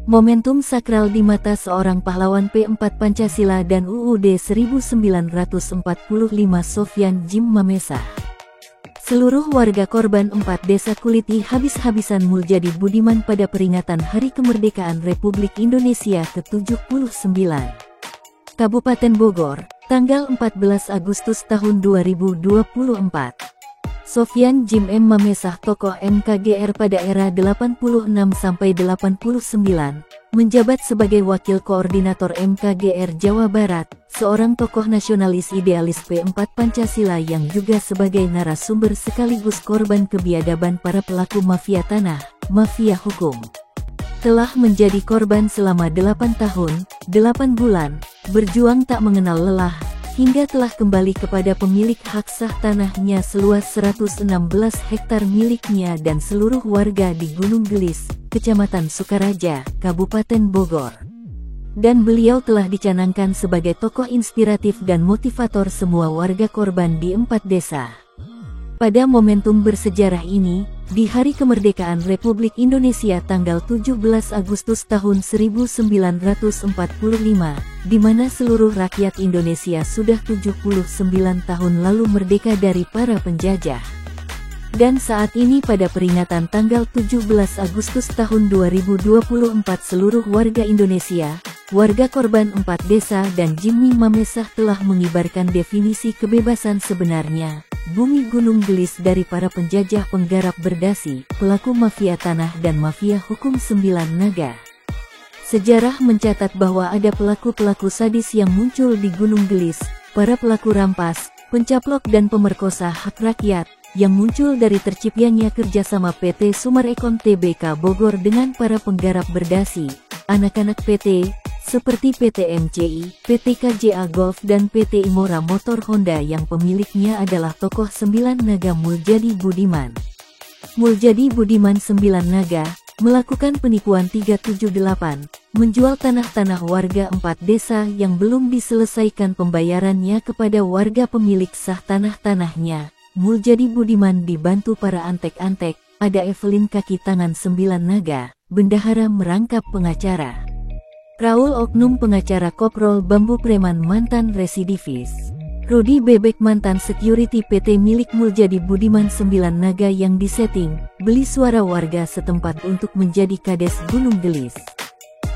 Momentum sakral di mata seorang pahlawan P4 Pancasila dan UUD 1945 Sofyan Djim Mamesa. Seluruh warga korban 4 desa Kuliti habis-habisan Muljadi Budiman pada peringatan Hari Kemerdekaan Republik Indonesia ke-79. Kabupaten Bogor, tanggal 14 Agustus tahun 2024. Sofyan Djim Mamesa, tokoh MKGR pada era 86-89, menjabat sebagai Wakil Koordinator MKGR Jawa Barat, seorang tokoh nasionalis idealis P4 Pancasila yang juga sebagai narasumber sekaligus korban kebiadaban para pelaku mafia tanah, mafia hukum. Telah menjadi korban selama 8 tahun, 8 bulan, berjuang tak mengenal lelah, hingga telah kembali kepada pemilik hak sah tanahnya seluas 116 hektar miliknya dan seluruh warga di Gunung Gelis, Kecamatan Sukaraja, Kabupaten Bogor. Dan beliau telah dicanangkan sebagai tokoh inspiratif dan motivator semua warga korban di 4 desa. Pada momentum bersejarah ini, di Hari Kemerdekaan Republik Indonesia tanggal 17 Agustus tahun 1945, di mana seluruh rakyat Indonesia sudah 79 tahun lalu merdeka dari para penjajah. Dan saat ini pada peringatan tanggal 17 Agustus tahun 2024 seluruh warga Indonesia, warga korban 4 desa dan Djim Mamesa telah mengibarkan definisi kebebasan sebenarnya. Bumi Gunung Gelis dari para penjajah penggarap berdasi, pelaku mafia tanah dan mafia hukum 9 naga. Sejarah mencatat bahwa ada pelaku-pelaku sadis yang muncul di Gunung Gelis, para pelaku rampas, pencaplok dan pemerkosa hak rakyat, yang muncul dari terciptanya kerjasama PT Sumarekon Tbk Bogor dengan para penggarap berdasi, anak-anak PT, seperti PT MCI, PT KJA Golf dan PT Imora Motor Honda yang pemiliknya adalah tokoh 9 naga Muljadi Budiman. Muljadi Budiman 9 naga, melakukan penipuan 378, menjual tanah-tanah warga 4 desa yang belum diselesaikan pembayarannya kepada warga pemilik sah tanah-tanahnya. Muljadi Budiman dibantu para antek-antek, ada Evelyn kaki tangan 9 naga, bendahara merangkap pengacara. Raul oknum pengacara Koprol Bambu Preman mantan residivis. Rudi Bebek mantan security PT milik Muljadi Budiman 9 naga yang disetting, beli suara warga setempat untuk menjadi kades Gunung Gelis.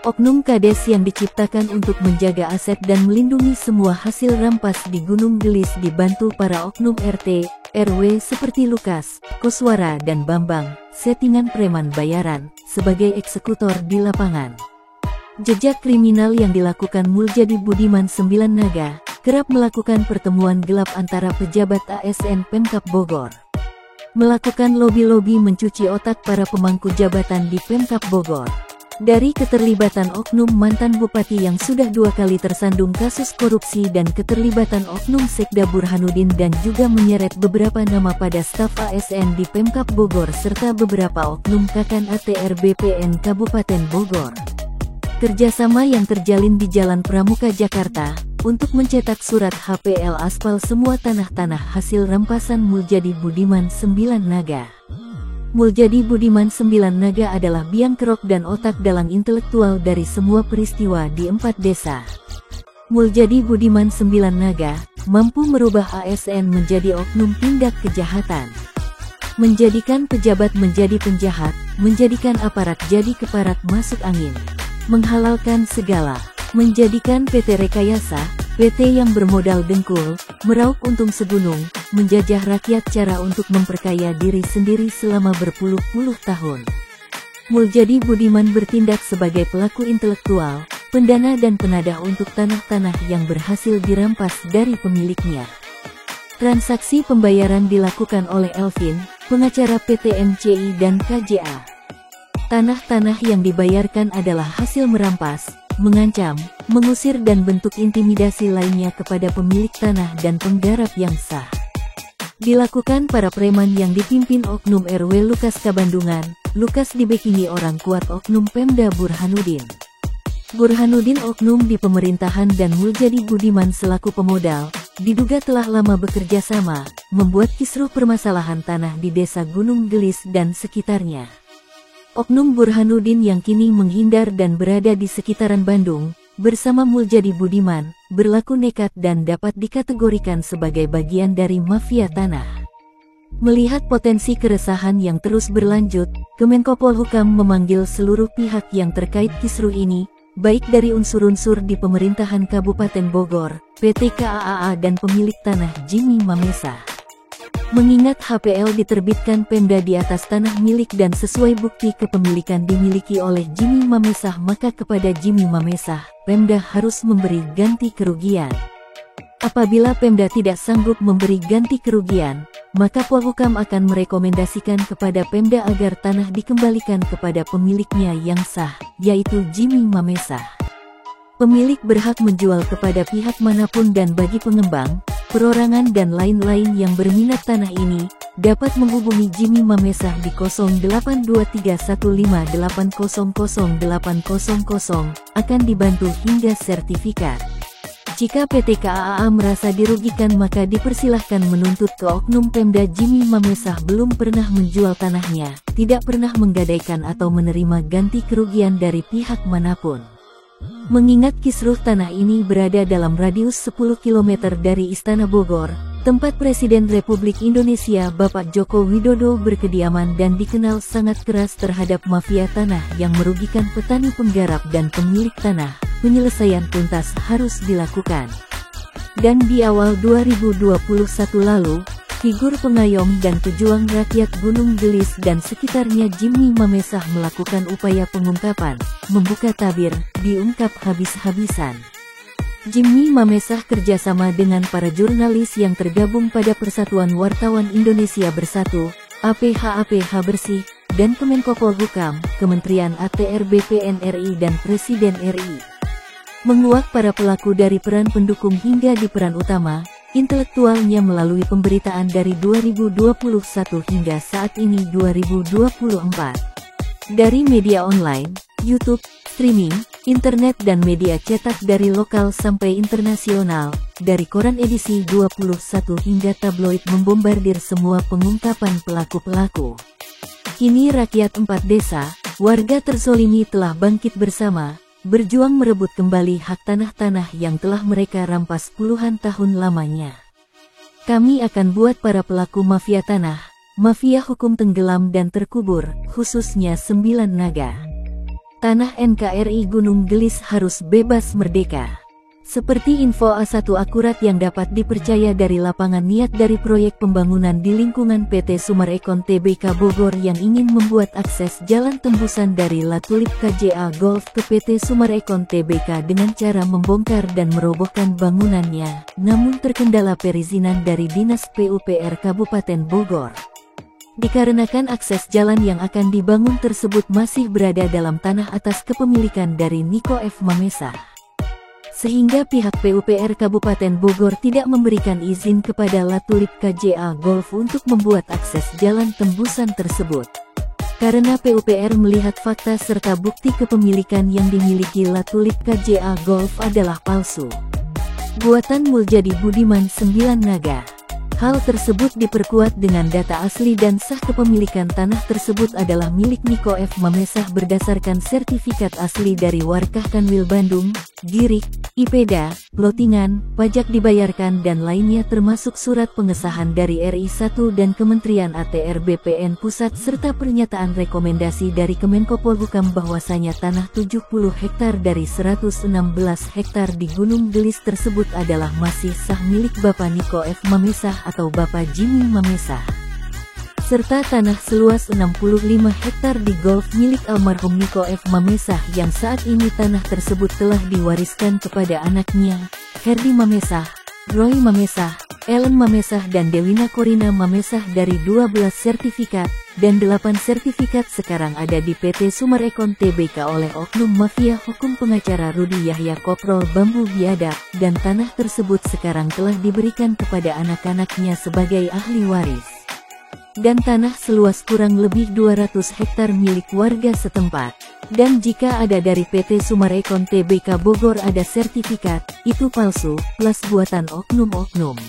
Oknum kades yang diciptakan untuk menjaga aset dan melindungi semua hasil rampas di Gunung Gelis dibantu para oknum RT, RW seperti Lukas, Koswara dan Bambang, settingan preman bayaran, sebagai eksekutor di lapangan. Jejak kriminal yang dilakukan Muljadi Budiman 9 naga, kerap melakukan pertemuan gelap antara pejabat ASN Pemkab Bogor. Melakukan lobi-lobi mencuci otak para pemangku jabatan di Pemkab Bogor. Dari keterlibatan oknum mantan bupati yang sudah 2 kali tersandung kasus korupsi dan keterlibatan oknum Sekda Burhanuddin dan juga menyeret beberapa nama pada staf ASN di Pemkab Bogor serta beberapa oknum Kakan ATR BPN Kabupaten Bogor. Kerjasama yang terjalin di Jalan Pramuka Jakarta, untuk mencetak surat HPL aspal semua tanah-tanah hasil rampasan Muljadi Budiman 9 naga. Muljadi Budiman 9 naga adalah biang kerok dan otak dalang intelektual dari semua peristiwa di 4 desa. Muljadi Budiman 9 naga, mampu merubah ASN menjadi oknum tindak kejahatan. Menjadikan pejabat menjadi penjahat, menjadikan aparat jadi keparat masuk angin. Menghalalkan segala, menjadikan PT Rekayasa, PT yang bermodal dengkul, meraup untung segunung, menjajah rakyat cara untuk memperkaya diri sendiri selama berpuluh-puluh tahun. Muljadi Budiman bertindak sebagai pelaku intelektual, pendana dan penadah untuk tanah-tanah yang berhasil dirampas dari pemiliknya. Transaksi pembayaran dilakukan oleh Elvin, pengacara PT MCI dan KJA. Tanah-tanah yang dibayarkan adalah hasil merampas, mengancam, mengusir dan bentuk intimidasi lainnya kepada pemilik tanah dan penggarap yang sah. Dilakukan para preman yang dipimpin oknum RW Lukas Kabandungan, Lukas dibekingi orang kuat oknum Pemda Burhanuddin. Burhanuddin oknum di pemerintahan dan Muljadi Budiman selaku pemodal, diduga telah lama bekerja sama, membuat kisruh permasalahan tanah di desa Gunung Gelis dan sekitarnya. Oknum Burhanuddin yang kini menghindar dan berada di sekitaran Bandung, bersama Muljadi Budiman, berlaku nekat dan dapat dikategorikan sebagai bagian dari mafia tanah. Melihat potensi keresahan yang terus berlanjut, Kemenko Polhukam memanggil seluruh pihak yang terkait kisruh ini, baik dari unsur-unsur di pemerintahan Kabupaten Bogor, PT KAA dan pemilik tanah Jimmy Mamesa. Mengingat HPL diterbitkan Pemda di atas tanah milik dan sesuai bukti kepemilikan dimiliki oleh Jimmy Mamesa, maka kepada Jimmy Mamesa, Pemda harus memberi ganti kerugian. Apabila Pemda tidak sanggup memberi ganti kerugian, maka Polhukam akan merekomendasikan kepada Pemda agar tanah dikembalikan kepada pemiliknya yang sah, yaitu Jimmy Mamesa. Pemilik berhak menjual kepada pihak manapun dan bagi pengembang, perorangan dan lain-lain yang berminat tanah ini, dapat menghubungi Jimmy Mamesa di 082315800800, akan dibantu hingga sertifikat. Jika PT KAA merasa dirugikan maka dipersilahkan menuntut ke oknum Pemda Jimmy Mamesa belum pernah menjual tanahnya, tidak pernah menggadaikan atau menerima ganti kerugian dari pihak manapun. Mengingat kisruh tanah ini berada dalam radius 10 km dari Istana Bogor, tempat Presiden Republik Indonesia Bapak Joko Widodo berkediaman dan dikenal sangat keras terhadap mafia tanah yang merugikan petani penggarap dan pemilik tanah, penyelesaian tuntas harus dilakukan. Dan di awal 2021 lalu, figur pengayom dan pejuang rakyat Gunung Gelis dan sekitarnya Jimmy Mamesa melakukan upaya pengungkapan, membuka tabir, diungkap habis-habisan. Jimmy Mamesa kerjasama dengan para jurnalis yang tergabung pada Persatuan Wartawan Indonesia Bersatu, APH Bersih, dan Kemenko Polhukam, Kementerian ATR BPN RI dan Presiden RI. Menguak para pelaku dari peran pendukung hingga di peran utama, intelektualnya melalui pemberitaan dari 2021 hingga saat ini 2024. Dari media online, YouTube, streaming, internet dan media cetak dari lokal sampai internasional, dari koran edisi 21 hingga tabloid membombardir semua pengungkapan pelaku-pelaku. Kini rakyat 4 desa, warga terzolimi telah bangkit bersama, berjuang merebut kembali hak tanah-tanah yang telah mereka rampas puluhan tahun lamanya. Kami akan buat para pelaku mafia tanah, mafia hukum tenggelam dan terkubur, khususnya 9 naga. Tanah NKRI Gunung Gelis harus bebas merdeka. Seperti info A1 akurat yang dapat dipercaya dari lapangan niat dari proyek pembangunan di lingkungan PT Sumarekon Tbk Bogor yang ingin membuat akses jalan tembusan dari Latulip KJA Golf ke PT Sumarekon Tbk dengan cara membongkar dan merobohkan bangunannya, namun terkendala perizinan dari Dinas PUPR Kabupaten Bogor. Dikarenakan akses jalan yang akan dibangun tersebut masih berada dalam tanah atas kepemilikan dari Niko F. Mamesa, sehingga pihak PUPR Kabupaten Bogor tidak memberikan izin kepada Latulip KJA Golf untuk membuat akses jalan tembusan tersebut. Karena PUPR melihat fakta serta bukti kepemilikan yang dimiliki Latulip KJA Golf adalah palsu. Buatan Muljadi Budiman 9 naga. Hal tersebut diperkuat dengan data asli dan sah kepemilikan tanah tersebut adalah milik Niko F. Mamesa berdasarkan sertifikat asli dari Warkah Kanwil Bandung, Girik, IPEDA, Lotingan, pajak dibayarkan dan lainnya termasuk surat pengesahan dari RI1 dan Kementerian ATR BPN Pusat serta pernyataan rekomendasi dari Kemenko Polhukam bahwasanya tanah 70 hektar dari 116 hektar di Gunung Gelis tersebut adalah masih sah milik Bapak Niko F. Mamesa atau Bapak Jimmy Mamesa, serta tanah seluas 65 hektar di Golf milik almarhum Niko F. Mamesa yang saat ini tanah tersebut telah diwariskan kepada anaknya, Herdi Mamesa, Roy Mamesa, Ellen Mamesa dan Dewina Korina Mamesa dari 12 sertifikat, dan 8 sertifikat sekarang ada di PT Sumarekon Tbk oleh oknum mafia hukum pengacara Rudi Yahya Koprol Bambu Biadab, dan tanah tersebut sekarang telah diberikan kepada anak-anaknya sebagai ahli waris. Dan tanah seluas kurang lebih 200 hektar milik warga setempat. Dan jika ada dari PT Sumarekon Tbk Bogor ada sertifikat, itu palsu, plus buatan oknum-oknum.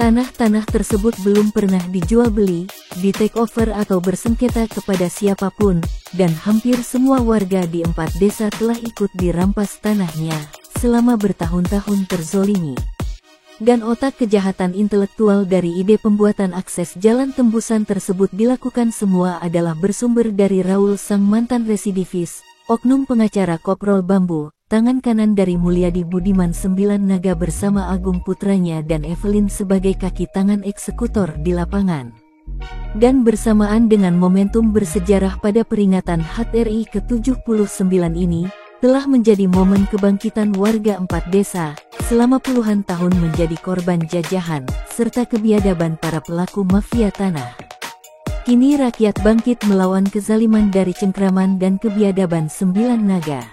Tanah-tanah tersebut belum pernah dijual beli, di take over atau bersengketa kepada siapapun, dan hampir semua warga di 4 desa telah ikut dirampas tanahnya selama bertahun-tahun terzolimi. Dan otak kejahatan intelektual dari ide pembuatan akses jalan tembusan tersebut dilakukan semua adalah bersumber dari Raul sang mantan residivis, oknum pengacara Koprol Bambu, tangan kanan dari Mulyadi Budiman Sembilan Naga bersama Agung putranya dan Evelyn sebagai kaki tangan eksekutor di lapangan. Dan bersamaan dengan momentum bersejarah pada peringatan HUT RI ke-79 ini, telah menjadi momen kebangkitan warga 4 desa, selama puluhan tahun menjadi korban jajahan, serta kebiadaban para pelaku mafia tanah. Kini rakyat bangkit melawan kezaliman dari cengkraman dan kebiadaban Sembilan Naga.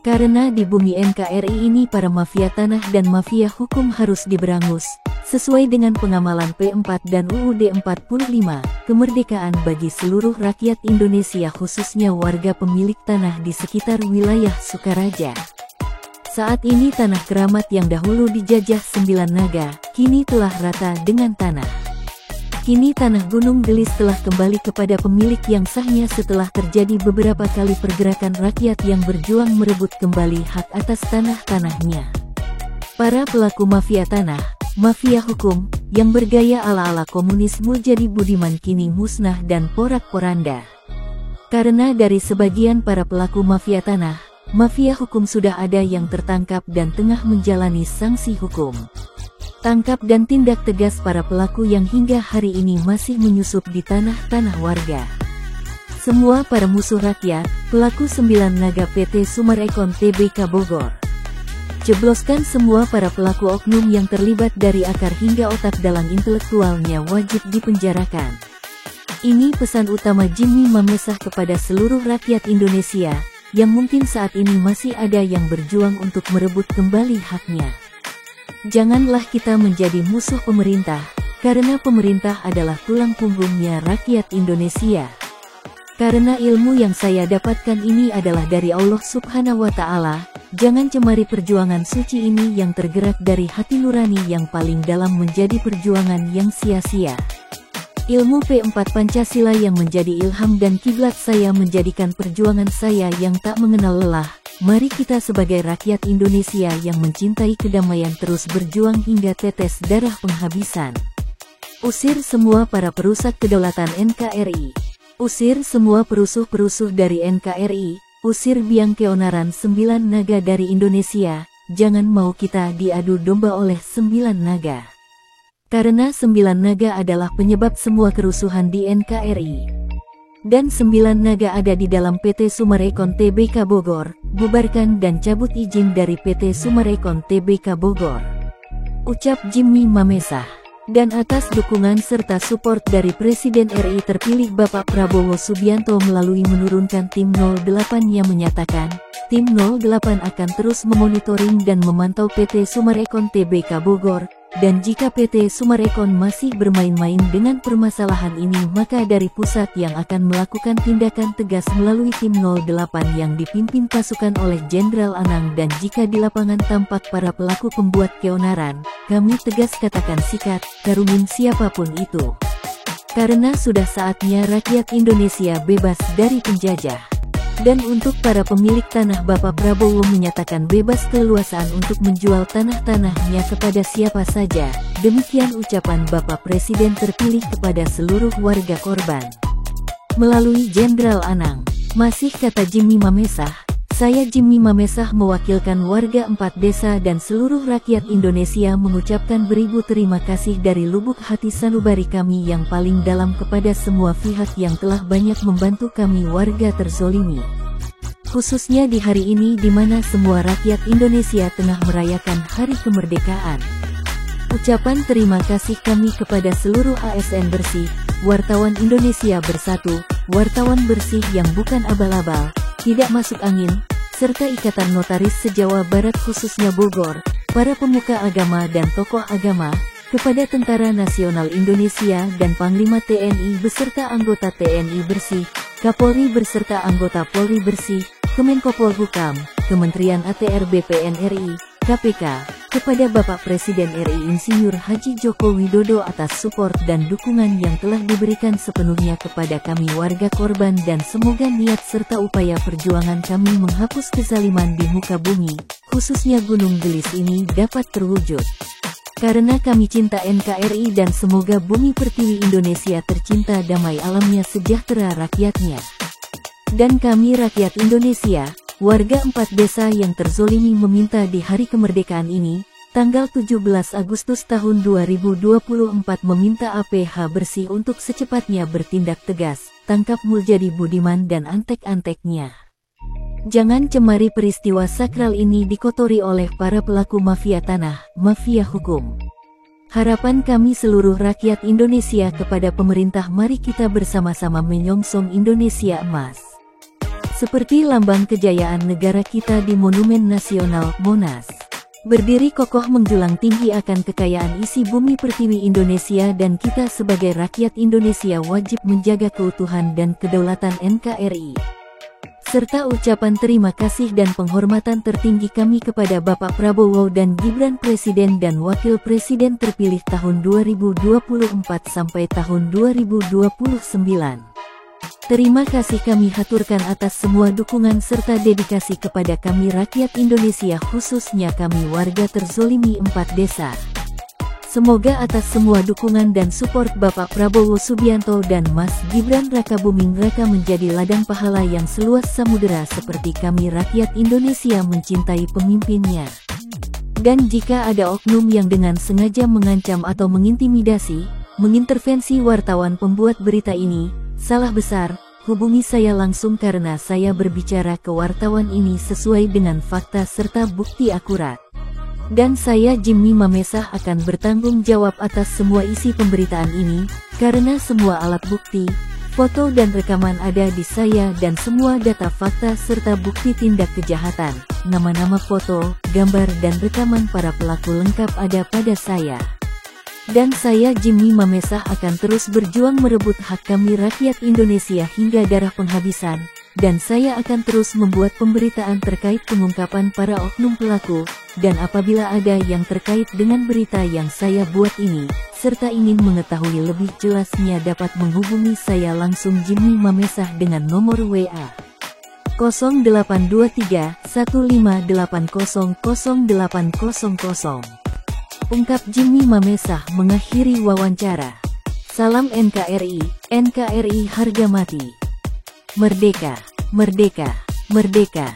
Karena di bumi NKRI ini para mafia tanah dan mafia hukum harus diberangus, sesuai dengan pengamalan P4 dan UUD 45, kemerdekaan bagi seluruh rakyat Indonesia khususnya warga pemilik tanah di sekitar wilayah Sukaraja. Saat ini tanah keramat yang dahulu dijajah Sembilan Naga, kini telah rata dengan tanah. Kini tanah Gunung Gelis telah kembali kepada pemilik yang sahnya setelah terjadi beberapa kali pergerakan rakyat yang berjuang merebut kembali hak atas tanah-tanahnya. Para pelaku mafia tanah, mafia hukum, yang bergaya ala-ala komunis Mulyadi Budiman kini musnah dan porak-poranda. Karena dari sebagian para pelaku mafia tanah, mafia hukum sudah ada yang tertangkap dan tengah menjalani sanksi hukum. Tangkap dan tindak tegas para pelaku yang hingga hari ini masih menyusup di tanah-tanah warga. Semua para musuh rakyat, pelaku Sembilan Naga PT Sumarekon Tbk Bogor. Jebloskan semua para pelaku oknum yang terlibat dari akar hingga otak dalang intelektualnya wajib dipenjarakan. Ini pesan utama Jimmy Mamesah kepada seluruh rakyat Indonesia, yang mungkin saat ini masih ada yang berjuang untuk merebut kembali haknya. Janganlah kita menjadi musuh pemerintah, karena pemerintah adalah tulang punggungnya rakyat Indonesia. Karena ilmu yang saya dapatkan ini adalah dari Allah Subhanahu wa Ta'ala, jangan cemari perjuangan suci ini yang tergerak dari hati nurani yang paling dalam menjadi perjuangan yang sia-sia. Ilmu P4 Pancasila yang menjadi ilham dan kiblat saya menjadikan perjuangan saya yang tak mengenal lelah. Mari kita sebagai rakyat Indonesia yang mencintai kedamaian terus berjuang hingga tetes darah penghabisan. Usir semua para perusak kedaulatan NKRI. Usir semua perusuh-perusuh dari NKRI. Usir biang keonaran Sembilan Naga dari Indonesia. Jangan mau kita diadu domba oleh Sembilan Naga. Karena Sembilan Naga adalah penyebab semua kerusuhan di NKRI. Dan Sembilan Naga ada di dalam PT Sumarekon Tbk Bogor, bubarkan dan cabut izin dari PT Sumarekon Tbk Bogor. Ucap Jimmy Mamesah. Dan atas dukungan serta support dari Presiden RI terpilih Bapak Prabowo Subianto melalui menurunkan tim 08 yang menyatakan, tim 08 akan terus memonitoring dan memantau PT Sumarekon Tbk Bogor. Dan jika PT Sumarekon masih bermain-main dengan permasalahan ini maka dari pusat yang akan melakukan tindakan tegas melalui tim 08 yang dipimpin pasukan oleh Jenderal Anang dan jika di lapangan tampak para pelaku pembuat keonaran, kami tegas katakan sikat, karungin siapapun itu. Karena sudah saatnya rakyat Indonesia bebas dari penjajah. Dan untuk para pemilik tanah Bapak Prabowo menyatakan bebas keleluasaan untuk menjual tanah-tanahnya kepada siapa saja. Demikian ucapan Bapak Presiden terpilih kepada seluruh warga korban. Melalui Jenderal Anang, masih kata Jimmy Mamesah, saya Jimmy Mamesah mewakilkan warga 4 desa dan seluruh rakyat Indonesia mengucapkan beribu terima kasih dari lubuk hati sanubari kami yang paling dalam kepada semua pihak yang telah banyak membantu kami warga terzolimi. Khususnya di hari ini di mana semua rakyat Indonesia tengah merayakan hari kemerdekaan. Ucapan terima kasih kami kepada seluruh ASN bersih, wartawan Indonesia bersatu, wartawan bersih yang bukan abal-abal, tidak masuk angin, serta Ikatan Notaris se-Jawa Barat khususnya Bogor, para pemuka agama dan tokoh agama, kepada Tentara Nasional Indonesia dan Panglima TNI beserta anggota TNI bersih, Kapolri beserta anggota Polri bersih, Kemenkopol Hukam, Kementerian ATR BPN RI, KPK, kepada Bapak Presiden RI Insinyur Haji Joko Widodo atas support dan dukungan yang telah diberikan sepenuhnya kepada kami warga korban, dan semoga niat serta upaya perjuangan kami menghapus kezaliman di muka bumi, khususnya Gunung Gelis ini dapat terwujud. Karena kami cinta NKRI dan semoga bumi pertiwi Indonesia tercinta damai alamnya sejahtera rakyatnya. Dan kami rakyat Indonesia, warga 4 desa yang terzolimi meminta di hari kemerdekaan ini, tanggal 17 Agustus tahun 2024 meminta APH bersih untuk secepatnya bertindak tegas, tangkap Muljadi Budiman dan antek-anteknya. Jangan cemari peristiwa sakral ini dikotori oleh para pelaku mafia tanah, mafia hukum. Harapan kami seluruh rakyat Indonesia kepada pemerintah, mari kita bersama-sama menyongsong Indonesia emas. Seperti lambang kejayaan negara kita di Monumen Nasional, Monas. Berdiri kokoh menjulang tinggi akan kekayaan isi bumi pertiwi Indonesia, dan kita sebagai rakyat Indonesia wajib menjaga keutuhan dan kedaulatan NKRI. Serta ucapan terima kasih dan penghormatan tertinggi kami kepada Bapak Prabowo dan Gibran Presiden dan Wakil Presiden terpilih tahun 2024 sampai tahun 2029. Terima kasih kami haturkan atas semua dukungan serta dedikasi kepada kami rakyat Indonesia, khususnya kami warga terzolimi 4 desa. Semoga atas semua dukungan dan support Bapak Prabowo Subianto dan Mas Gibran Rakabuming Raka menjadi ladang pahala yang seluas samudera seperti kami rakyat Indonesia mencintai pemimpinnya. Dan jika ada oknum yang dengan sengaja mengancam atau mengintimidasi, mengintervensi wartawan pembuat berita ini, salah besar, hubungi saya langsung karena saya berbicara ke wartawan ini sesuai dengan fakta serta bukti akurat. Dan saya Jimmy Mamesah akan bertanggung jawab atas semua isi pemberitaan ini, karena semua alat bukti, foto dan rekaman ada di saya dan semua data fakta serta bukti tindak kejahatan, nama-nama, foto, gambar dan rekaman para pelaku lengkap ada pada saya. Dan saya Jimmy Mamesah akan terus berjuang merebut hak kami rakyat Indonesia hingga darah penghabisan, dan saya akan terus membuat pemberitaan terkait pengungkapan para oknum pelaku, dan apabila ada yang terkait dengan berita yang saya buat ini, serta ingin mengetahui lebih jelasnya dapat menghubungi saya langsung Jimmy Mamesah dengan nomor WA 0823 1580 0800. Ungkap Jimmy Mamesah mengakhiri wawancara. Salam NKRI, NKRI harga mati. Merdeka, merdeka, merdeka.